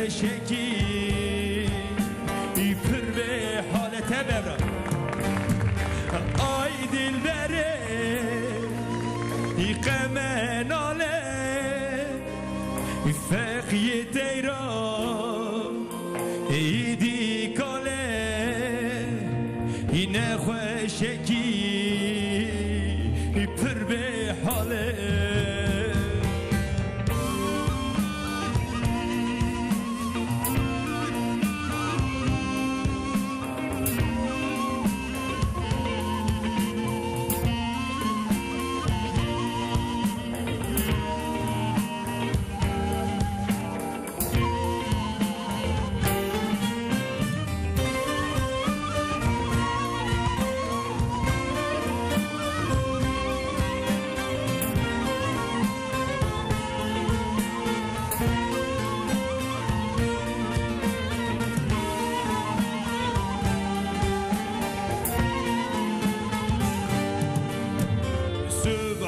خوشکی پر به حالت ببرم آی دل بره قمه ناله فقی دیران ایدی کاله اینه خوشکی پر به حاله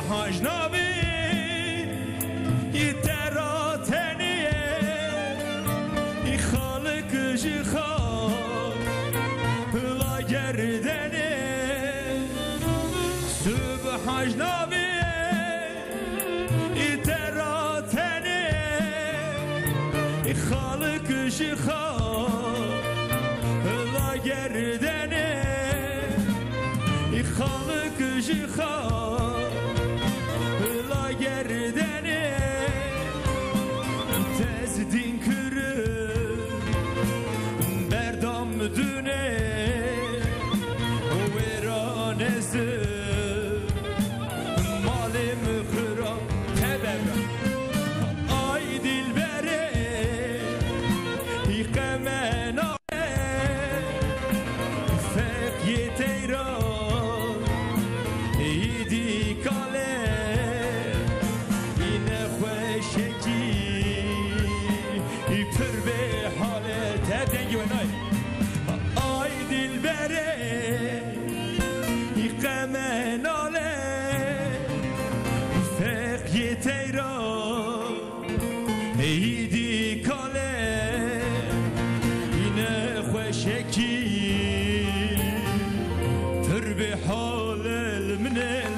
هاجنابی یتراتنیه ای خالق جخا لا گردنه صبح هاجنابی یتراتنیه ای خالق جخا لا گردنه ای خالق جخا gerdene tezdin kırı berdam düne veranesi malim kıra tebem ay dilbere yıkamena fek yeteyran yedi kale پر به حالت دنگی و نای آی دل بره ای غم ناله فقی تیران ایدی کاله اینه خوشکی پر به حال المنه